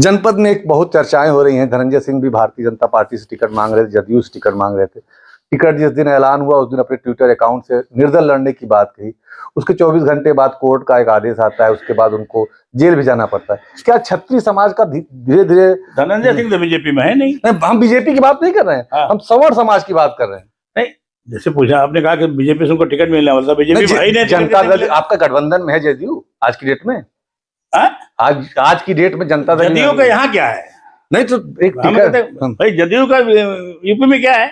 जनपद में एक बहुत चर्चाएं हो रही हैं। धनंजय सिंह भी भारतीय जनता पार्टी से टिकट मांग रहे थे, जदयू से टिकट मांग रहे थे। टिकट जिस दिन ऐलान हुआ उस दिन अपने ट्विटर अकाउंट से निर्दल लड़ने की बात कही। उसके 24 घंटे बाद कोर्ट का एक आदेश आता है, उसके बाद उनको जेल भी जाना पड़ता है। क्या क्षत्रिय समाज का धीरे धीरे? धनंजय सिंह तो बीजेपी में है नहीं। हम बीजेपी की बात नहीं कर रहे हैं। हाँ। हम सवर्ण समाज की बात कर रहे हैं। नहीं, जैसे पूछा आपने, कहा कि बीजेपी से उनको टिकट मिलना, मतलब बीजेपी भाई ने जनता दल आपका गठबंधन में है जदयू आज की डेट में। आज की डेट में जनता दल जदयू का यहाँ क्या है? नहीं तो एक टिकट भाई, जदयू का यूपी में क्या है?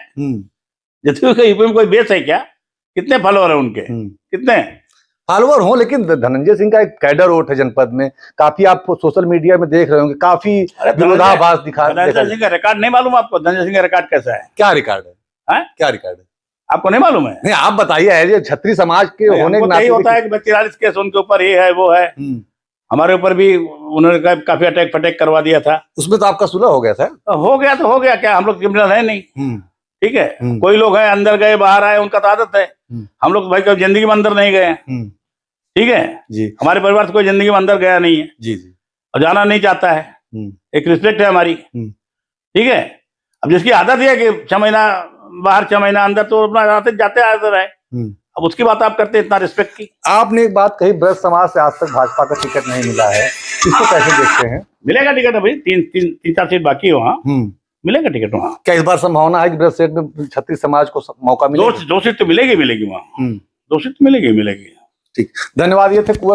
जदयू का यूपी में कोई बेस है क्या? कितने फॉलोअर है उनके? कितने फॉलोअर हो, लेकिन धनंजय सिंह का एक कैडर वोट है जनपद में। काफी आप सोशल मीडिया में देख रहे होंगे, काफी विरोधाभास दिखा। धनंजय सिंह का रिकॉर्ड नहीं मालूम आपको? धनंजय सिंह का रिकॉर्ड कैसा है? क्या रिकॉर्ड है? क्या रिकॉर्ड है आपको नहीं मालूम है? नहीं, आप बताइए। क्षत्रिय समाज के होने के नाते होता है कि 43 केस उनके ऊपर ये है वो है। हमारे ऊपर भी उन्होंने काफी अटैक फटैक करवा दिया था। उसमें तो आपका सुलह हो गया था। हो गया तो हो गया, क्या हम लोग क्रिमिनल है नहीं? ठीक है, कोई लोग हैं अंदर गए बाहर आए, उनका तो आदत है। हम लोग भाई कभी जिंदगी में अंदर नहीं गए। ठीक है जी, हमारे परिवार से कोई जिंदगी में अंदर गया नहीं है जी जी, और जाना नहीं चाहता है। एक रिस्पेक्ट है हमारी। ठीक है, अब जिसकी आदत है कि 6 महीना बाहर 6 महीना अंदर, तो अपना जाते आते रहे। अब उसकी बात आप करते हैं इतना रिस्पेक्ट की। आपने एक बात कही, ब्रज समाज से आज तक भाजपा का टिकट नहीं मिला है, इसको कैसे देखते हैं? मिलेगा टिकट अभी, 3-4 सीट बाकी है वहाँ, मिलेगा टिकट वहाँ। क्या इस बार संभावना है कि ब्रज सीट में क्षत्रिय समाज को मौका मिले? 2 सीट तो मिलेगी वहाँ। 2 सीट तो मिलेगी। ठीक, धन्यवाद। ये थे कुंवर।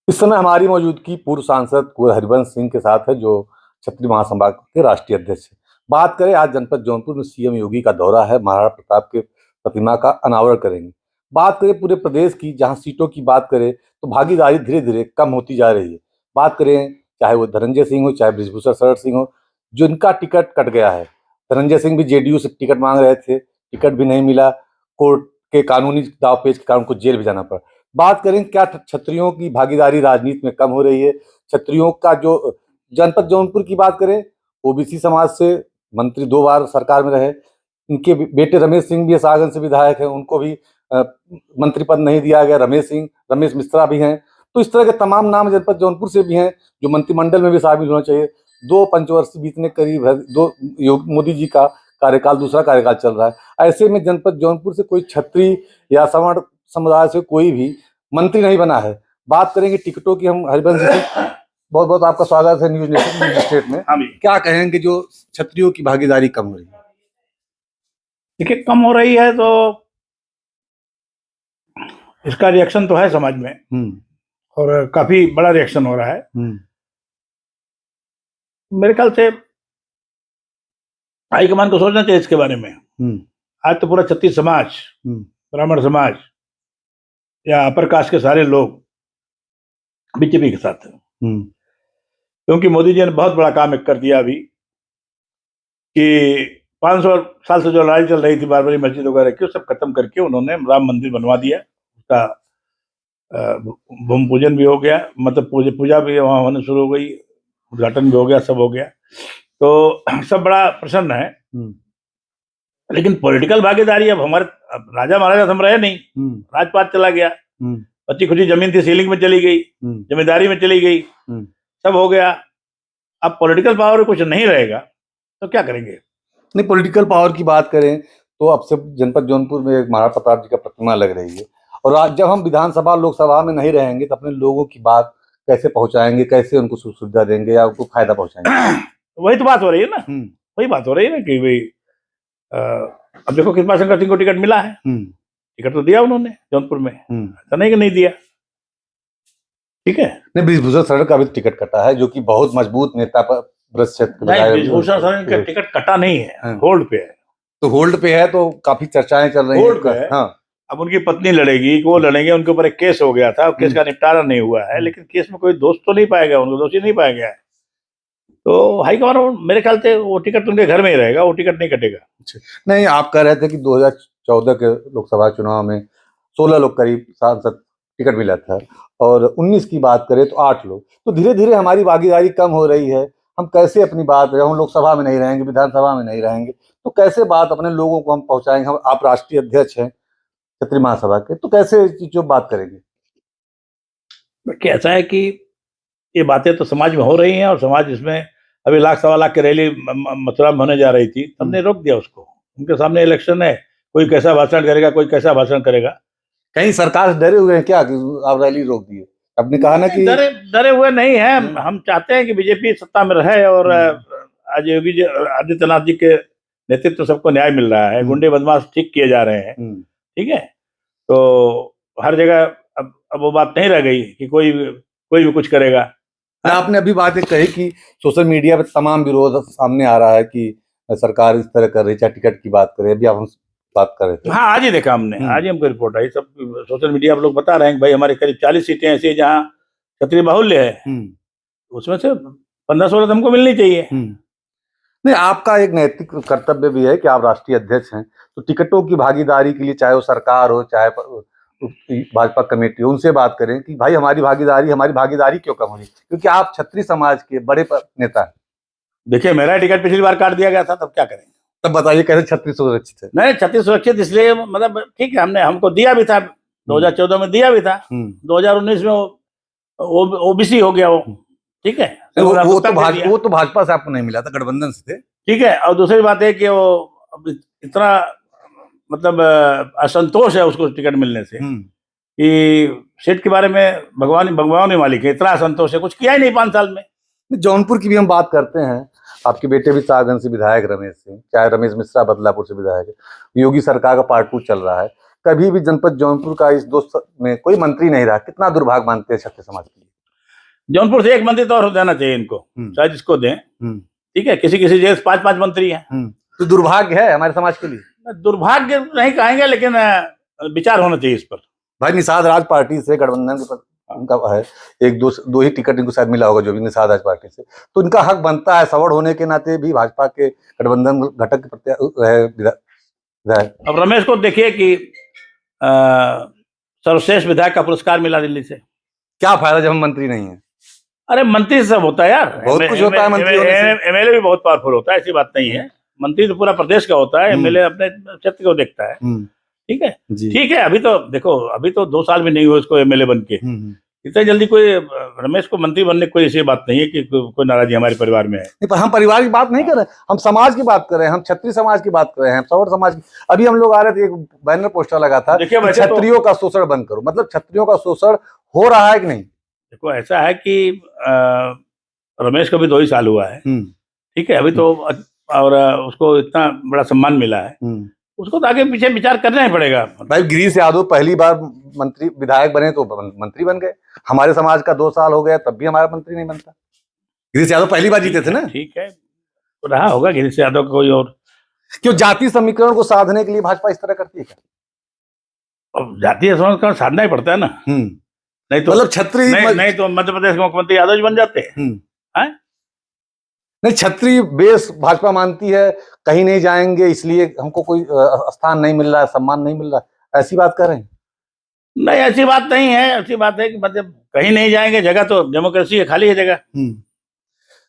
इस समय हमारी मौजूदगी पूर्व सांसद कुंवर हरिवंश सिंह के साथ है, जो क्षत्रिय महासंघ के राष्ट्रीय अध्यक्ष है। बात करें, आज जनपद जौनपुर में सीएम योगी का दौरा है, महाराणा प्रताप के प्रतिमा का अनावरण करेंगे। बात करें पूरे प्रदेश की, जहां सीटों की बात करें तो भागीदारी धीरे धीरे कम होती जा रही है। बात करें चाहे वो धनंजय सिंह हो, चाहे बृजभूषण शरण सिंह हो, जिनका टिकट कट गया है। धनंजय सिंह भी जेडीयू से टिकट मांग रहे थे, टिकट भी नहीं मिला। कोर्ट के कानूनी दावपेच के कारण उनको जेल भी जाना पड़ा। बात करें क्या क्षत्रियों की भागीदारी राजनीति में कम हो रही है। क्षत्रियों का जो जनपद जौनपुर की बात करें, ओबीसी समाज से मंत्री 2 बार सरकार में रहे। इनके बेटे रमेश सिंह भी इस आंगन से विधायक हैं, उनको भी मंत्री पद नहीं दिया गया। रमेश मिश्रा भी हैं। तो इस तरह के तमाम नाम जनपद जौनपुर से भी हैं जो मंत्रिमंडल में भी शामिल होना चाहिए। 2 पंचवर्षीय बीतने करीब है, मोदी जी का कार्यकाल, दूसरा कार्यकाल चल रहा है। ऐसे में जनपद जौनपुर से कोई क्षत्रिय या सवर्ण समुदाय से कोई भी मंत्री नहीं बना है। बात करेंगे टिकटों की हम हरिवंश जी से। बहुत बहुत आपका स्वागत है न्यूज स्टेट में। क्या कहेंगे जो क्षत्रियों की भागीदारी कम हो रही है? देखिए, कम हो रही है तो इसका रिएक्शन तो है समाज में, और काफी बड़ा रिएक्शन हो रहा है। मेरे ख्याल से हाईकमान को सोचना चाहिए इसके बारे में। आज तो पूरा क्षत्रिय समाज, ब्राह्मण समाज या अपर कास्ट के सारे लोग बीजेपी के साथ है। क्योंकि मोदी जी ने बहुत बड़ा काम एक कर दिया अभी, कि 500 साल से जो लड़ाई चल रही थी बारबरी मस्जिद वगैरह की, सब खत्म करके उन्होंने राम मंदिर बनवा दिया। उसका भूमि पूजन भी हो गया, मतलब पूजा भी वहाँ होने शुरू हो गई, उद्घाटन भी हो गया, सब हो गया। तो सब बड़ा प्रसन्न है। लेकिन पॉलिटिकल भागीदारी अब राजा महाराजा हम रहे नहीं, राजपाट चला गया, बच्ची खुची जमीन थी सीलिंग में चली गई, जमींदारी में चली गई, सब हो गया। अब पॉलिटिकल पावर कुछ नहीं रहेगा तो क्या करेंगे? नहीं, पॉलिटिकल पावर की बात करें तो अब से जनपद जौनपुर में एक महाराणा प्रताप जी का प्रतिमा लग रही है, और आज जब हम विधानसभा लोकसभा में नहीं रहेंगे तो अपने लोगों की बात कैसे पहुंचाएंगे, कैसे उनको सुख सुविधा देंगे या उनको फायदा पहुंचाएंगे? वही तो बात हो रही है ना। वही बात हो रही है ना कि भाई अब देखो कृपाशंकर सिंह को टिकट मिला है, टिकट तो दिया उन्होंने जौनपुर में, ऐसा नहीं कि नहीं दिया। ठीक है, नहीं, बृजभूषण शरण का भी टिकट कटा है, जो कि बहुत मजबूत नेता पर बृजभूषण शरण का टिकट कटा नहीं है, होल्ड पे है। तो होल्ड पे है तो काफी चर्चाएं चल रही हैं। हाँ, अब उनकी पत्नी लड़ेगी, वो लड़ेंगे, उनके ऊपर एक केस हो गया था, केस का निपटारा नहीं हुआ है, लेकिन केस में कोई दोष तो नहीं पाया गया, उनको दोषी नहीं पाया गया है। तो हाईकमान मेरे ख्याल से वो टिकट उनके घर में ही रहेगा, वो टिकट नहीं कटेगा। नहीं, आप कह रहे थे कि 2014 के लोकसभा चुनाव में 16 लोग करीब सांसद टिकट मिला था, और 19 की बात करें तो 8 लोग। तो धीरे धीरे हमारी भागीदारी कम हो रही है। हम कैसे अपनी बात, हम लोकसभा में नहीं रहेंगे, विधानसभा में नहीं रहेंगे, तो कैसे बात अपने लोगों को हम पहुंचाएंगे? हम, आप राष्ट्रीय अध्यक्ष हैं क्षत्रिय महासभा के, तो कैसे जो बात करेंगे? कैसा है कि ये बातें तो समाज में हो रही हैं, और समाज इसमें अभी लाख सवा लाख की रैली मथुरा में होने जा रही थी, हमने रोक दिया उसको। उनके सामने इलेक्शन है, कोई कैसा भाषण करेगा, कोई कैसा भाषण करेगा। कहीं सरकार से डरे हुए हैं क्या कि आप रैली रोक दिए? आपने कहा ना कि डरे हुए नहीं है, हम चाहते हैं कि बीजेपी सत्ता में रहे, और आज योगी जी आदित्यनाथ जी के नेतृत्व सबको न्याय मिल रहा है, गुंडे बदमाश ठीक किए जा रहे हैं, ठीक है। तो हर जगह अब वो बात नहीं रह गई कि कोई भी कुछ करेगा। आपने अभी बात कही कि सोशल मीडिया पे तमाम विरोध सामने आ रहा है कि सरकार इस तरह कर रही है, चाहे टिकट की बात करें, अभी आप हम बात कर रहे थे। हाँ, आज ही देखा हमने, आज ही हमको रिपोर्ट आई, सब सोशल मीडिया पर लोग बता रहे हैं कि भाई हमारे करीब 40 सीटें ऐसी है जहाँ क्षत्रिय बाहुल्य है, उसमें से 15-16 तो हमको मिलनी चाहिए। नहीं, आपका एक नैतिक कर्तव्य भी है कि आप राष्ट्रीय अध्यक्ष हैं, तो टिकटों की भागीदारी के लिए चाहे वो सरकार हो चाहे भाजपा कमेटी हो, उनसे बात करें कि भाई हमारी भागीदारी क्यों कम हो रही, क्योंकि आप क्षत्रिय समाज के बड़े नेता हैं। देखिए, मेरा टिकट पिछली बार काट दिया गया था, तब क्या करेंगे? तब बताइए कैसे छत्तीस सुरक्षित है? नहीं, छत्तीस सुरक्षित इसलिए, मतलब ठीक है, हमको दिया भी था, 2014 में दिया भी था, 2019 में ओबीसी हो गया वो, ठीक है। वो तो भाजपा से आपको नहीं मिला था, गठबंधन से थे, ठीक है। और दूसरी बात है कि वो इतना मतलब असंतोष है उसको टिकट मिलने से कि सीट के बारे में भगवान ही मालिक है, इतना असंतोष है, कुछ किया ही नहीं 5 साल में। जौनपुर की भी हम बात करते हैं, आपके बेटे भी सागन से विधायक रमेश सिंह, चाहे रमेश मिश्रा बदलापुर से विधायक है, योगी सरकार का पार्ट 2 चल रहा है, कभी भी जनपद जौनपुर का इस 2 में कोई मंत्री नहीं रहा। कितना दुर्भाग्य मानते हैं क्षत्रिय समाज के लिए? जौनपुर से एक मंत्री तो और देना चाहिए इनको, शायद इसको दें, ठीक है। किसी जगह 5-5 मंत्री हैं, तो दुर्भाग्य है हमारे समाज के लिए। दुर्भाग्य नहीं कहेंगे, लेकिन विचार होना चाहिए इस पर। भाई निषाद राज पार्टी से गठबंधन के उनका है, एक दो ही टिकट इनको शायद मिला होगा, जो भी निषाद राज पार्टी से, तो इनका हक बनता है, सवर्ण होने के नाते भी भाजपा के गठबंधन घटक के प्रत्याशी। अब रमेश को देखिए कि सर्वश्रेष्ठ विधायक का पुरस्कार मिला दिल्ली से, क्या फायदा जब हम मंत्री नहीं है? अरे मंत्री सब होता है यार, बहुत कुछ होता है मंत्री होने से। एमएलए भी बहुत पावरफुल होता है, ऐसी बात नहीं है। मंत्री तो पूरा प्रदेश का होता है, एमएलए अपने क्षेत्र को देखता है, ठीक है। ठीक है, अभी तो देखो, अभी तो 2 साल भी नहीं हुए उसको एमएलए बन के, इतने जल्दी कोई रमेश को मंत्री बनने की कोई ऐसी बात नहीं है कि कोई नाराजगी हमारे परिवार में है। नहीं, पर हम परिवार की बात नहीं कर रहे, हम समाज की बात कर रहे हैं, हम क्षत्रिय समाज की बात कर रहे हैं, सवर्ण समाज की। अभी हम लोग आ रहे थे, एक बैनर पोस्टर लगा था, क्षत्रियों का शोषण बंद करो, मतलब क्षत्रियों का शोषण हो रहा है कि नहीं? देखो, ऐसा है कि रमेश को भी 2 ही साल हुआ है, ठीक है, अभी तो, और उसको इतना बड़ा सम्मान मिला है, उसको तो आगे पीछे विचार करना ही पड़ेगा। भाई गिरीश यादव पहली बार मंत्री विधायक बने तो मंत्री बन गए, हमारे समाज का 2 साल हो गया तब भी हमारा मंत्री नहीं बनता। गिरीश यादव पहली बार जीते थे ना? ठीक है, तो रहा होगा गिरीश यादव का कोई और। क्यों जातीय समीकरण को साधने के लिए भाजपा इस तरह करती है क्या? जातीय समीकरण साधना ही पड़ता है ना, नहीं तो मतलब छत्री नहीं तो मध्य प्रदेश के मुख्यमंत्री यादव जी बन जाते हैं। नहीं, छत्री बेस भाजपा मानती है, कहीं नहीं जाएंगे इसलिए हमको कोई स्थान नहीं मिल रहा है, सम्मान नहीं मिल रहा है, ऐसी बात कर रहे हैं? नहीं, ऐसी बात नहीं है, ऐसी बात है कि मतलब कहीं नहीं जाएंगे, जगह तो डेमोक्रेसी है, खाली है जगह।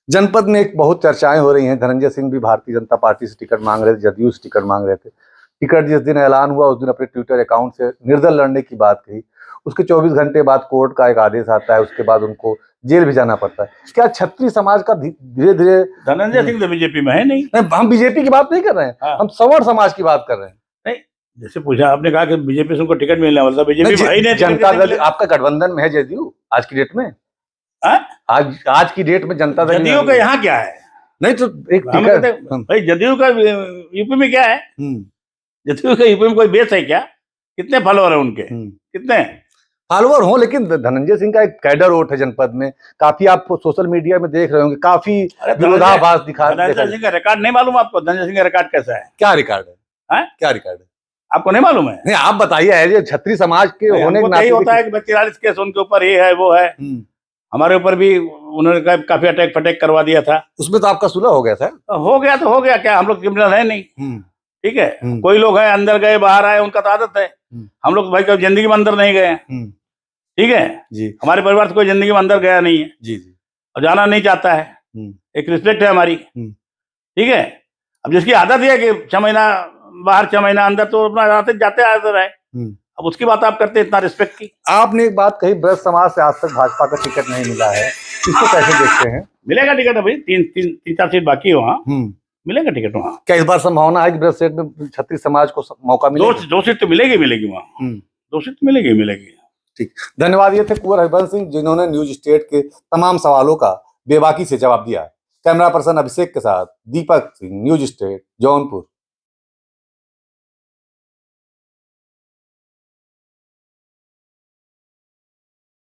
जनपद में एक बहुत चर्चाएं हो रही हैं, धनंजय सिंह भी भारतीय जनता पार्टी से टिकट मांग रहे थे, जदयू से टिकट मांग रहे थे। टिकट जिस दिन ऐलान हुआ उस दिन अपने ट्विटर अकाउंट से निर्दल लड़ने की बात कही, उसके 24 घंटे बाद कोर्ट का एक आदेश आता है, उसके बाद उनको जेल भी जाना पड़ता है। क्या क्षत्रिय समाज का धीरे धीरे? धनंजय सिंह तो बीजेपी में है नहीं, हम बीजेपी की बात नहीं कर रहे हैं, हम सवर्ण समाज की बात कर रहे हैं। नहीं, जैसे पूछा आपने, कहा कि बीजेपी से उनको टिकट मिलने वाला था, बीजेपी भाई ने जनता दल आपका गठबंधन में है जदयू आज की डेट में, आज की डेट में जनता दल जदयू का यहाँ क्या है? नहीं तो एक भाई जदयू का यूपी में क्या है? जदयू का यूपी में कोई बेस है क्या? कितने फॉलोअर है उनके? कितने फॉलोअर हो, लेकिन धनंजय सिंह का एक कैडर वोट है जनपद में, काफी आप सोशल मीडिया में देख रहे होंगे, काफी विरोधाभास दिखा। धनंजय सिंह का रिकॉर्ड नहीं मालूम आपको? धनंजय सिंह का रिकॉर्ड कैसा है? क्या रिकॉर्ड है? क्या रिकॉर्ड है आपको नहीं मालूम है? नहीं, आप बताइए, छत्री समाज के होने के नाते होता है कि 43 केस उनके ऊपर ये है वो है, हमारे ऊपर भी उन्होंने काफी अटैक फटैक करवा दिया था, उसमें तो आपका सुलह हो गया था? हो गया तो हो गया, क्या हम लोग क्रिमिनल है नहीं? ठीक है, कोई लोग हैं अंदर गए बाहर आए, उनका तो आदत है, हम लोग भाई कभी जिंदगी में अंदर नहीं गए, ठीक है जी। हमारे परिवार से कोई जिंदगी में अंदर गया नहीं है जी, और जाना नहीं चाहता है, एक रिस्पेक्ट है हमारी, ठीक है। अब जिसकी आदत है कि 6 महीना बाहर 6 महीना अंदर, तो अपना जाते आते रहे, अब उसकी बात आप करते हैं इतना रिस्पेक्ट की। आपने एक बात कही, ब्रज समाज से आज तक भाजपा का टिकट नहीं मिला है, इसको कैसे देखते हैं? मिलेगा टिकट अभी, तीन चार सीट बाकी है वहाँ, मिलेगा टिकट वहाँ। क्या इस बार संभावना है कि ब्रज सेठ में छत्तीय समाज को मौका मिले? दो सीट तो मिलेगी वहाँ, 2 सीट तो मिलेगी। ठीक, धन्यवाद। ये थे कुंवर हरिवंश सिंह, जिन्होंने न्यूज स्टेट के तमाम सवालों का बेबाकी से जवाब दिया। कैमरा पर्सन अभिषेक के साथ दीपक सिंह, न्यूज स्टेट, जौनपुर।